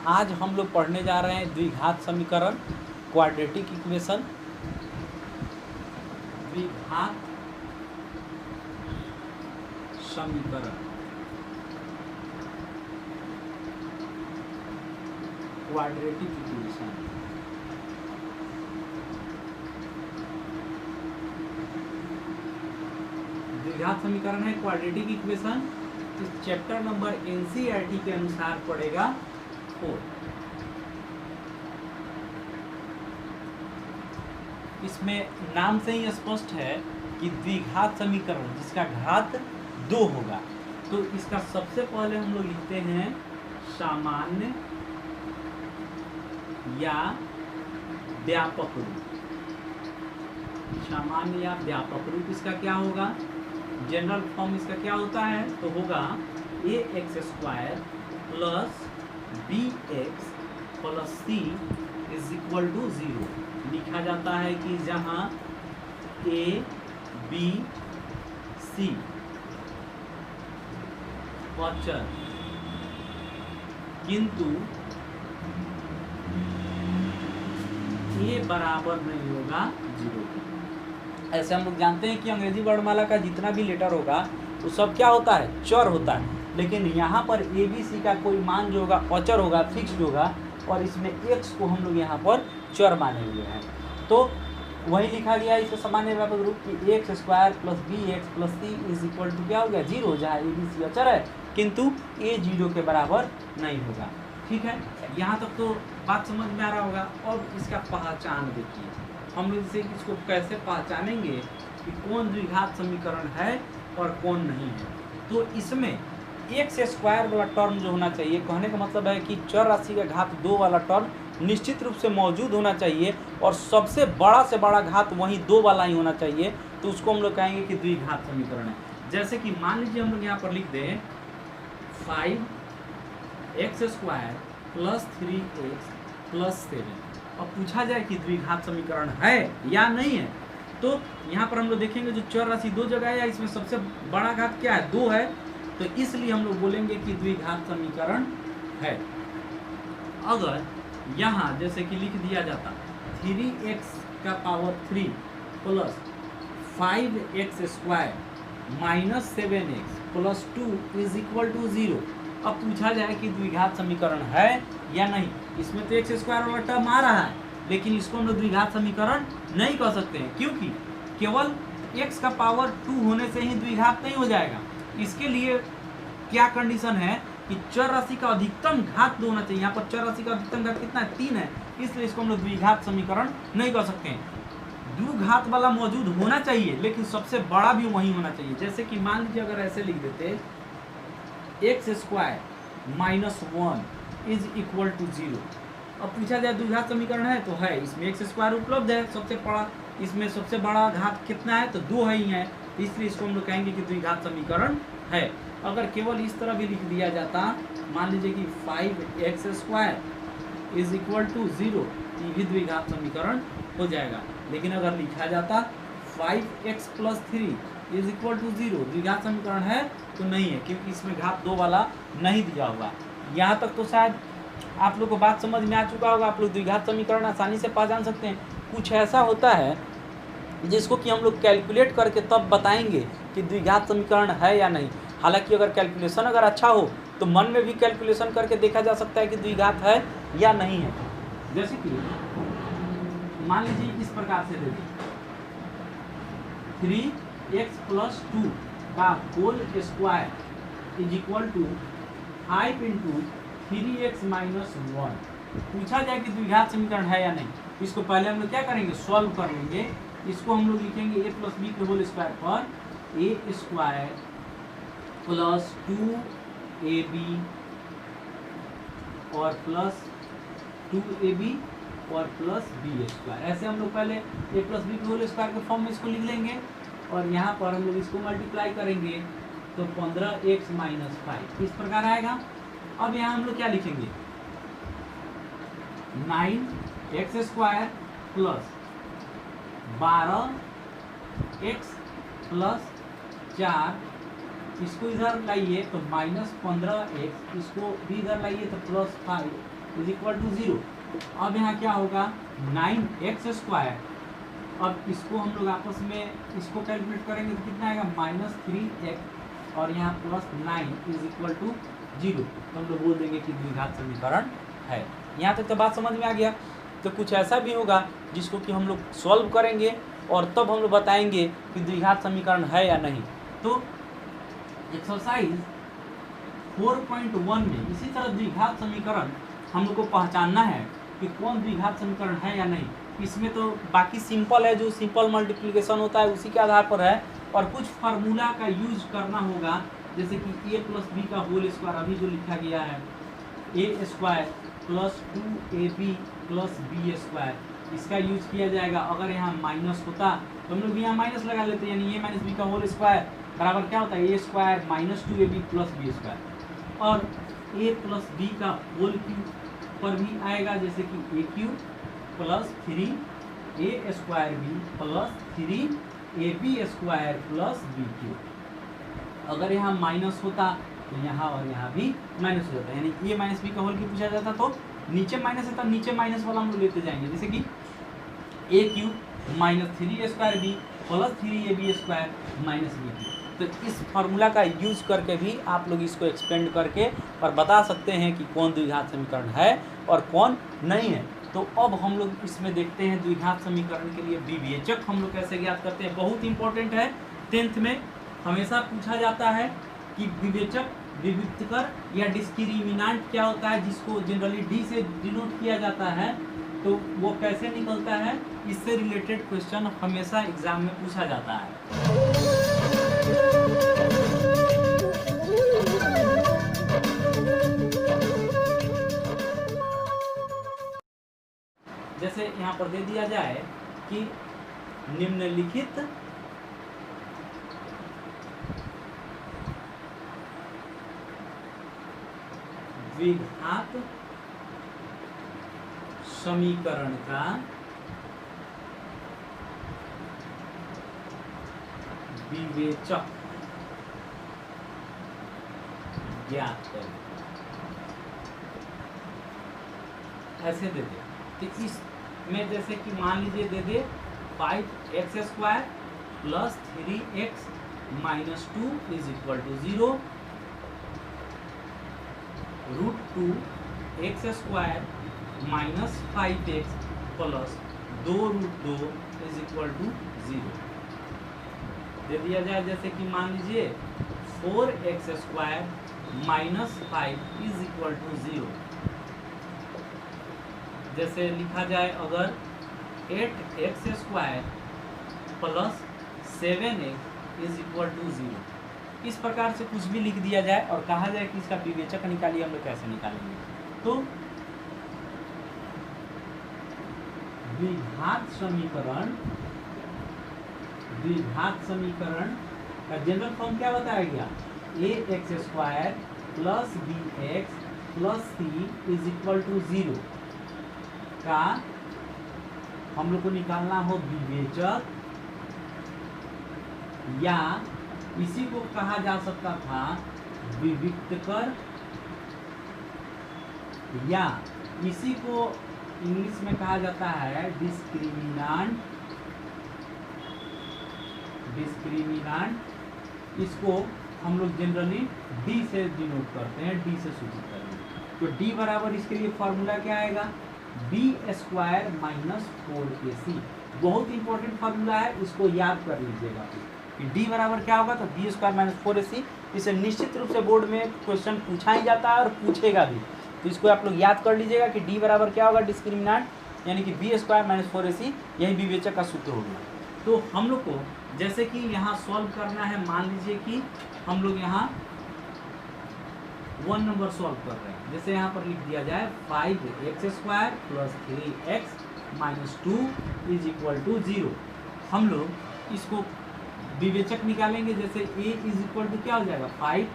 आज हम लोग पढ़ने जा रहे हैं द्विघात समीकरण, क्वाड्रेटिक इक्वेशन। द्विघात समीकरण, क्वाड्रेटिक इक्वेशन। द्विघात समीकरण है क्वाड्रेटिक इक्वेशन। इस चैप्टर नंबर एनसीईआरटी के अनुसार पड़ेगा 4। इसमें नाम से ही स्पष्ट है कि द्विघात समीकरण जिसका घात 2 होगा। तो इसका सबसे पहले हम लोग लिखते हैं सामान्य या व्यापक रूप। सामान्य या व्यापक रूप इसका क्या होगा? जनरल फॉर्म इसका क्या होता है? तो होगा ax² plus bx plus c is equal to 0। लिखा जाता है कि जहाँ a b c अचर किंतु a बराबर नहीं होगा 0 के। ऐसे हम लोग जानते हैं कि अंग्रेजी वर्णमाला का जितना भी लेटर होगा वो सब क्या होता है? चर होता है। लेकिन यहाँ पर ए बी सी का कोई मान जो होगा अचर होगा, फिक्स्ड होगा, और इसमें x को हम लोग यहाँ पर चर माने हुए हैं। तो वही लिखा गया है इसे सामान्य व्यापक रूप की ax² plus bx plus c is equal to क्या हो गया? 0, जहाँ ए बी सी अचर है किंतु a 0 के बराबर नहीं होगा। ठीक है, यहाँ तक तो बात समझ में आ रहा होगा। और इसका पहचान देखिए, हम लोग इसे इसको कैसे पहचानेंगे कि कौन द्विघात समीकरण है और कौन नहीं है। तो इसमें x² वाला टर्म जो होना चाहिए, कहने का मतलब है कि चर राशि का घात 2 वाला टर्म निश्चित रूप से मौजूद होना चाहिए, और सबसे बड़ा से बड़ा घात वहीं 2 वाला ही होना चाहिए। तो उसको हम लोग कहेंगे कि द्विघात समीकरण है। जैसे कि मान लीजिए हम लोग यहाँ पर लिख दें 5x² प्लस 3x प्लस 7। अब पूछा जाए कि द्विघात समीकरण है या नहीं है, तो यहाँ पर हम लोग देखेंगे जो चर राशि 2 जगह है, इसमें सबसे बड़ा घात क्या है? 2 है। तो इसलिए हम लोग बोलेंगे कि द्विघात समीकरण है। अगर यहाँ जैसे कि लिख दिया जाता 3x का power 3 plus 5x² minus 7x plus 2 is equal to 0। अब पूछा जाए कि द्विघात समीकरण है या नहीं। इसमें तो x² वाला टर्म आ रहा है, लेकिन इसको हम लोग द्विघात समीकरण नहीं कह सकते हैं, क्योंकि केवल x का पावर 2 होने से ही द्विघात नहीं हो जाएगा। इसके लिए क्या कंडीशन है कि चर राशि का अधिकतम घात 2 होना चाहिए। यहाँ पर चर राशि का अधिकतम घात कितना है? 3 है। इसलिए इसको हम लोग द्विघात समीकरण नहीं कह सकते हैं। द्विघात वाला मौजूद होना चाहिए, लेकिन सबसे बड़ा भी वही होना चाहिए। जैसे कि मान लीजिए अगर ऐसे लिख देते x² minus 1 is equal to 0। अब पूछा जाए द्विघात समीकरण है तो है, इसमें x² उपलब्ध है सबसे बड़ा, इसमें सबसे बड़ा घात कितना है? तो 2 है ही है। इसलिए इसको हम लोग कहेंगे कि द्विघात समीकरण है। अगर केवल इस तरह भी लिख दिया जाता, मान लीजिए कि 5x² इज इक्वल टू 0, ये भी द्विघात समीकरण हो जाएगा। लेकिन अगर लिखा जाता 5x plus 3 is equal to 0, द्विघात समीकरण है तो नहीं है, क्योंकि इसमें घात 2 वाला नहीं दिया हुआ। यहाँ तक तो शायद आप लोग को बात समझ में आ चुका होगा। आप लोग द्विघात समीकरण आसानी से पहचान सकते हैं। कुछ ऐसा होता है जिसको कि हम लोग कैलकुलेट करके तब बताएंगे कि द्विघात समीकरण है या नहीं। हालांकि अगर कैलकुलेशन अगर अच्छा हो तो मन में भी कैलकुलेशन करके देखा जा सकता है कि द्विघात है या नहीं है। जैसे कि मान लीजिए इस प्रकार से देखिए 3x प्लस 2 का whole square is equal to 5 into 3x minus 1। पूछा जाए कि द्विघात समीकरण है या नहीं, इसको पहले हम लोग क्या करेंगे? सॉल्व कर लेंगे। इसको हम लोग लिखेंगे a प्लस बी के होल स्क्वायर पर a² प्लस 2ab और प्लस 2ab और प्लस b²। ऐसे हम लोग पहले a प्लस बी के होल स्क्वायर के फॉर्म में इसको लिख लेंगे, और यहाँ पर हम लोग इसको मल्टीप्लाई करेंगे तो 15x माइनस 5 इस प्रकार आएगा। अब यहाँ हम लोग क्या लिखेंगे? 9x² प्लस 12x प्लस 4, इसको इधर लाइए तो माइनस 15x, इसको भी इधर लाइए तो प्लस 5, इज इक्वल टू 0। अब यहाँ क्या होगा 9x²। अब इसको हम लोग आपस में इसको कैलकुलेट करेंगे तो कितना आएगा -3x और यहाँ +9 इज इक्वल टू 0। तो हम लोग बोल देंगे कि द्विघात समीकरण है। यहाँ तक तो बात समझ में आ गया। तो कुछ ऐसा भी होगा जिसको कि हम लोग सॉल्व करेंगे और तब हम लोग बताएंगे कि द्विघात समीकरण है या नहीं। तो एक्सरसाइज 4.1 में इसी तरह द्विघात समीकरण हम लोग को पहचानना है कि कौन द्विघात समीकरण है या नहीं। इसमें तो बाकी सिंपल है, जो सिंपल मल्टीप्लिकेशन होता है उसी के आधार पर है, और कुछ फार्मूला का यूज करना होगा, जैसे कि a + b का होल स्क्वायर अभी जो लिखा गया है a² + 2ab + b², इसका यूज किया जाएगा। अगर यहाँ माइनस होता तो हम लोग यहाँ माइनस लगा लेते, यानी a - b का होल स्क्वायर बराबर क्या होता है a² - 2ab + b²। और a + b का होल क्यूब पर भी आएगा, जैसे कि a³ + 3a² b + 3ab² + b³। अगर यहाँ माइनस होता तो यहाँ और यहाँ भी माइनस हो जाता, यानी a - b का होल क्यूब पूछा जाता तो नीचे माइनस है, तो नीचे माइनस वाला हम लोग लेते जाएंगे, जैसे कि a³ - 3a² b + 3ab² - b³। तो इस फार्मूला का यूज करके भी आप लोग इसको एक्सपेंड करके और बता सकते हैं कि कौन द्विघात समीकरण है और कौन नहीं है। तो अब हम लोग इसमें देखते हैं द्विघात समीकरण के लिए विवेचक हम लोग कैसे ज्ञात करते हैं। बहुत इंपॉर्टेंट है, 10th में हमेशा पूछा जाता है कि विवेचक, विविक्तकर या डिस्क्रिमिनांट क्या होता है, जिसको जनरली डी से डिनोट किया जाता है, तो वो कैसे निकलता है, इससे रिलेटेड क्वेश्चन हमेशा एग्जाम में पूछा जाता है। जैसे यहाँ पर दे दिया जाए कि निम्नलिखित द्विघात समीकरण का विवेचक ज्ञात करें, ऐसे दे दे। तो इसमें जैसे कि मान लीजिए दे दे 5x² + 3x - 2 is equal to 0, √2x² - 5x + 2√2 is equal to 0 दे दिया जाए। जैसे कि मान लीजिए 4x² - 5 इज इक्वल टू 0। जैसे लिखा जाए अगर 8x² + 7x is equal to 0, इस प्रकार से कुछ भी लिख दिया जाए और कहा जाए कि इसका विवेचक निकालिए, हम लोग कैसे निकालेंगे। तो द्विघात समीकरण का जनरल फॉर्म क्या बताया गया, ax² + bx + c is equal to 0 का हम लोग को निकालना हो विवेचक, या इसी को कहा जा सकता था विविक्तकर, या इसी को इंग्लिश में कहा जाता है डिस्क्रिमिनांट। इसको हम लोग जनरली डी से डिनोट करते हैं, डी से सूचित करते हैं। तो डी बराबर इसके लिए फॉर्मूला क्या आएगा, b² - 4ac। बहुत इंपॉर्टेंट फार्मूला है, इसको याद कर लीजिएगा कि d बराबर क्या होगा, तो b² - 4ac। इसे निश्चित रूप से बोर्ड में क्वेश्चन पूछा ही जाता है और पूछेगा भी, तो इसको आप लोग याद कर लीजिएगा कि d बराबर क्या होगा, डिस्क्रिमिनांट, यानी कि b² - 4ac, यही विवेचक का सूत्र होगा। तो हम लोग को जैसे कि यहाँ सॉल्व करना है, मान लीजिए कि हम लोग यहाँ 1 नंबर सॉल्व कर रहे हैं, जैसे यहाँ पर लिख दिया जाए 5x² + 3x - 2 is equal to 0। हम लोग इसको विवेचक निकालेंगे, जैसे a इज इक्वल टू क्या हो जाएगा 5,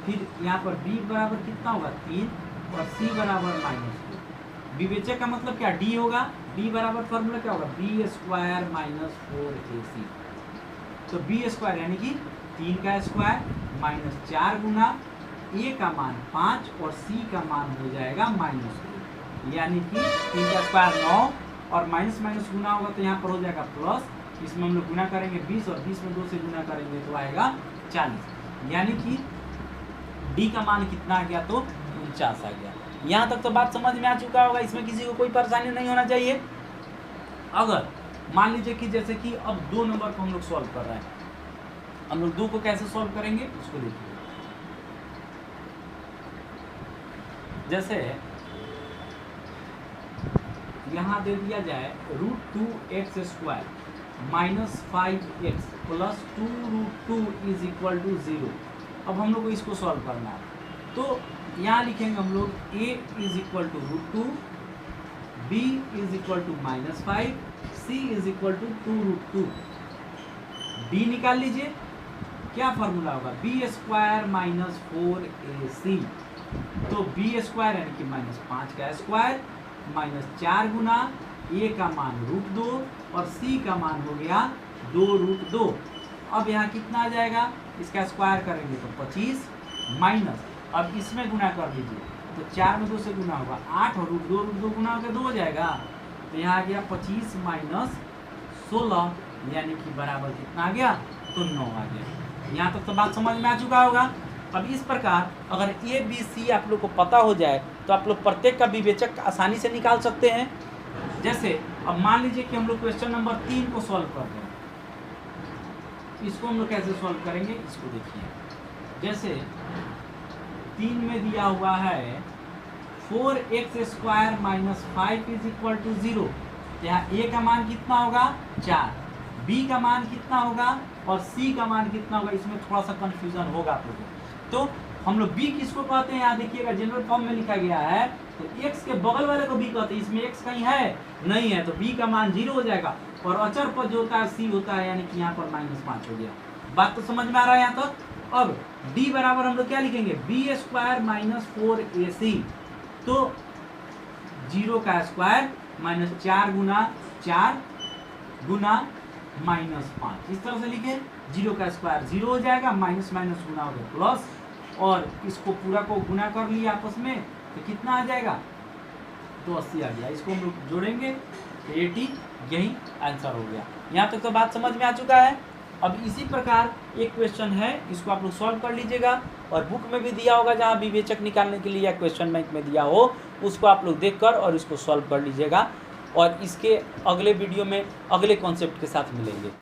फिर यहाँ पर b बराबर कितना होगा 3 और c बराबर -2। विवेचक का मतलब क्या, d होगा, d बराबर फॉर्मूला क्या होगा, b² - 4ac। तो b² यानी कि 3 का स्क्वायर -4 गुना a का मान 5 और c का मान हो जाएगा -2। यानी कि 3 का स्क्वायर 9 और माइनस माइनस गुना होगा तो यहाँ पर हो जाएगा प्लस, इसमें हम लोग गुना करेंगे 20 और 20 में 2 से गुना करेंगे तो आएगा 40, यानी कि डी का मान कितना आ गया तो 49 आ गया। यहाँ तक तो बात समझ में आ चुका होगा, इसमें किसी को कोई परेशानी नहीं होना चाहिए। अगर मान लीजिए कि जैसे कि अब 2 नंबर को हम लोग सॉल्व कर रहे हैं, हम लोग 2 को कैसे सॉल्व करेंगे उसको देखिए। जैसे यहाँ दे दिया जाए √2x² minus 5x plus 2√2 is equal to 0। अब हम लोग को इसको सॉल्व करना है, तो यहाँ लिखेंगे हम लोग a is equal to √2, b is equal to -5, c is equal to 2√2। b निकाल लीजिए, क्या फॉर्मूला होगा, b² माइनस 4ac, तो b² यानी कि -5 का स्क्वायर माइनस 4 गुना a का मान √2 और c का मान हो गया 2√2। अब यहाँ कितना आ जाएगा, इसका स्क्वायर करेंगे तो 25 माइनस, अब इसमें गुना कर दीजिए तो 4 में 2 से गुना होगा 8 और √2 गुना होकर 2 हो जाएगा, तो यहाँ आ गया 25 माइनस 16 यानी कि बराबर कितना आ गया तो 9 आ गया। यहाँ तक तो बात समझ में आ चुका होगा। अब इस प्रकार अगर ए बी सी आप लोग को पता हो जाए तो आप लोग प्रत्येक का विवेचक आसानी से निकाल सकते हैं। जैसे अब मान लीजिए कि हम लोग क्वेश्चन नंबर 3 को सॉल्व कर रहे हैं, इसको हम लोग कैसे सॉल्व करेंगे इसको देखिए। जैसे 3 में दिया हुआ है 4x² minus 5 is equal to 0, यहाँ a का मान कितना होगा 4, b का मान कितना होगा और c का मान कितना होगा, इसमें थोड़ा सा कंफ्यूजन होगा आप लोगों को। तो हम लोग b किसको कहते हैं, यहाँ देखिएगा जनरल फॉर्म में लिखा गया है, तो x के बगल वाले को b कहते हैं, इसमें x कहीं है नहीं है, तो b का मान 0 हो जाएगा और अचर पद जो होता है c होता है, यानी कि यहाँ पर -5 हो गया। बात तो समझ में आ रहा है यहाँ तक। अब d बराबर हम लोग क्या लिखेंगे, b² माइनस 4ac, तो 0 का स्क्वायर माइनस 4 गुना 4 गुना -5, इस तरह से लिखे। 0 का स्क्वायर 0 हो जाएगा, माइनस माइनस गुना हो गया प्लस, और इसको पूरा को गुना कर लिया आपस में तो कितना आ जाएगा तो 80 आ गया। इसको हम लोग जोड़ेंगे तो 80, यही आंसर हो गया। यहाँ तक तो बात समझ में आ चुका है। अब इसी प्रकार एक क्वेश्चन है, इसको आप लोग सॉल्व कर लीजिएगा, और बुक में भी दिया होगा जहाँ विवेचक निकालने के लिए या क्वेश्चन बैंक में दिया हो, उसको आप लोग देखकर और इसको सॉल्व कर लीजिएगा। और इसके अगले वीडियो में अगले कॉन्सेप्ट के साथ मिलेंगे।